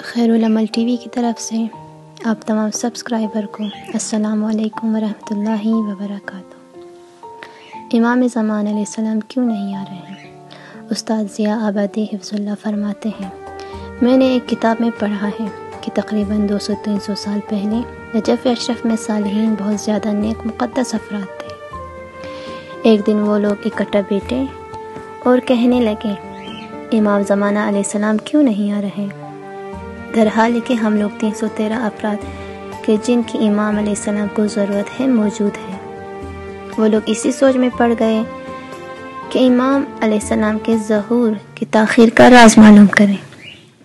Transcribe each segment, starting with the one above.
خیر العمل T V کی طرف سے آپ تمام سبسکرائبر کو السلام علیکم ورحمۃ اللہ وبرکاتہ۔ امام زمان علیہ السلام کیوں نہیں آ رہے ہیں؟ استاد ضیاء آبادی حفظ اللہ فرماتے ہیں، میں نے ایک کتاب میں پڑھا ہے کہ تقریباً 200-300 سال پہلے نجف اشرف میں صالحین بہت زیادہ نیک مقدس افراد تھے۔ ایک دن وہ لوگ اکٹھا بیٹھے اور کہنے لگے، امام زمانہ علیہ السلام کیوں نہیں آ رہے؟ درحال کہ ہم لوگ 313 افراد کہ جن کی امام علیہ السلام کو ضرورت ہے موجود ہیں۔ وہ لوگ اسی سوچ میں پڑ گئے کہ امام علیہ السلام کے ظہور کی تاخیر کا راز معلوم کریں۔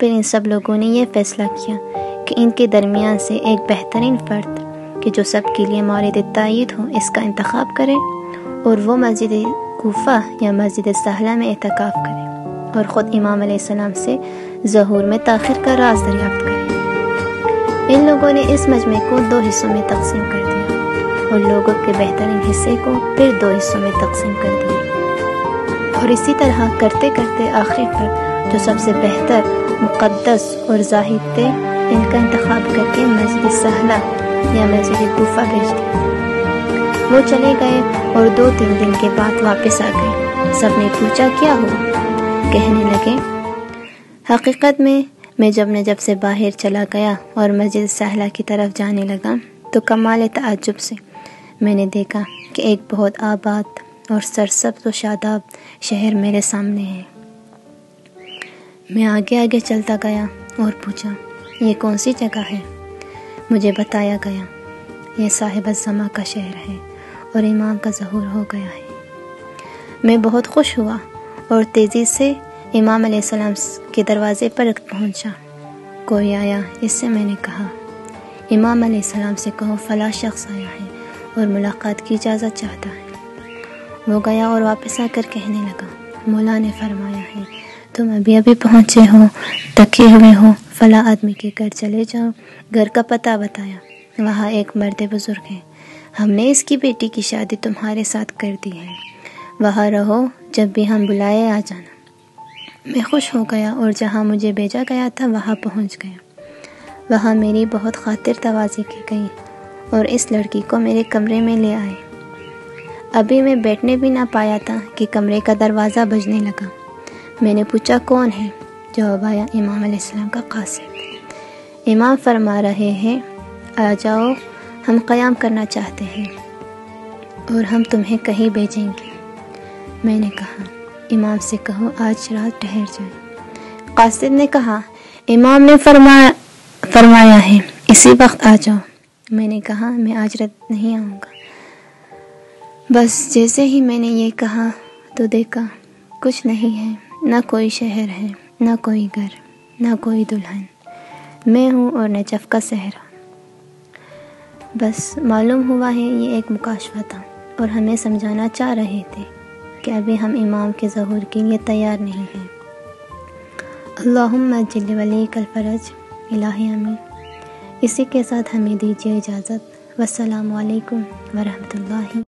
پھر ان سب لوگوں نے یہ فیصلہ کیا کہ ان کے درمیان سے ایک بہترین فرد کہ جو سب کے لیے مورد تائید ہو اس کا انتخاب کرے اور وہ مسجد کوفہ یا مسجد سہلہ میں اعتکاف کرے اور خود امام علیہ السلام سے ظہور میں تاخیر کا راز دریافت کرے۔ ان لوگوں نے اس مجمع کو 2 حصوں میں تقسیم کر دیا اور لوگوں کے بہترین حصے کو پھر 2 حصوں میں تقسیم کر دیا، اور اسی طرح کرتے کرتے آخری پر جو سب سے بہتر، مقدس اور زاہد تھے ان کا انتخاب کر کے مسجد سہلہ یا مسجد کوفہ بھیج دیا۔ وہ چلے گئے اور 2-3 دن کے بعد واپس آ گئے۔ سب نے پوچھا کیا ہوا؟ کہنے لگے، حقیقت میں جب نجف سے باہر چلا گیا اور مسجد سہلہ کی طرف جانے لگا تو کمال تعجب سے میں نے دیکھا کہ ایک بہت آباد اور سرسبز و شاداب شہر میرے سامنے ہے۔ میں آگے آگے چلتا گیا اور پوچھا، یہ کون سی جگہ ہے؟ مجھے بتایا گیا، یہ صاحب الزماں کا شہر ہے اور امام کا ظہور ہو گیا ہے۔ میں بہت خوش ہوا اور تیزی سے امام علیہ السلام کے دروازے پر پہنچا۔ کوئی آیا، اس سے میں نے کہا، امام علیہ السلام سے کہو فلاں شخص آیا ہے اور ملاقات کی اجازت چاہتا ہے۔ وہ گیا اور واپس آ کر کہنے لگا، مولا نے فرمایا ہے تم ابھی پہنچے ہو، تکے ہوئے ہو، فلاں آدمی کے گھر چلے جاؤ۔ گھر کا پتہ بتایا، وہاں ایک مرد بزرگ ہے، ہم نے اس کی بیٹی کی شادی تمہارے ساتھ کر دی ہے، وہاں رہو، جب بھی ہم بلائے آ جانا۔ میں خوش ہو گیا اور جہاں مجھے بھیجا گیا تھا وہاں پہنچ گیا۔ وہاں میری بہت خاطر توازی کی گئی اور اس لڑکی کو میرے کمرے میں لے آئے۔ ابھی میں بیٹھنے بھی نہ پایا تھا کہ کمرے کا دروازہ بجنے لگا۔ میں نے پوچھا کون ہے؟ جواب آیا، امام علیہ السلام کا قاصد۔ امام فرما رہے ہیں، آ جاؤ، ہم قیام کرنا چاہتے ہیں اور ہم تمہیں کہیں بھیجیں گے۔ میں نے کہا، امام سے کہو آج رات ٹھہر جائیں۔ قاصد نے کہا، امام نے فرمایا ہے اسی وقت آ جاؤ۔ میں نے کہا، میں آج رات نہیں آؤں گا۔ بس جیسے ہی میں نے یہ کہا تو دیکھا کچھ نہیں ہے، نہ کوئی شہر ہے، نہ کوئی گھر، نہ کوئی دلہن، میں ہوں اور نجف کا صحرا۔ بس معلوم ہوا ہے یہ ایک مکاشفہ تھا اور ہمیں سمجھانا چاہ رہے تھے کہ ابھی ہم امام کے ظہور کے لیے تیار نہیں ہیں۔ اللہم اجل ولیک الفرج، الہی آمین۔ اسی کے ساتھ ہمیں دیجیے اجازت۔ والسلام علیکم ورحمۃ اللہ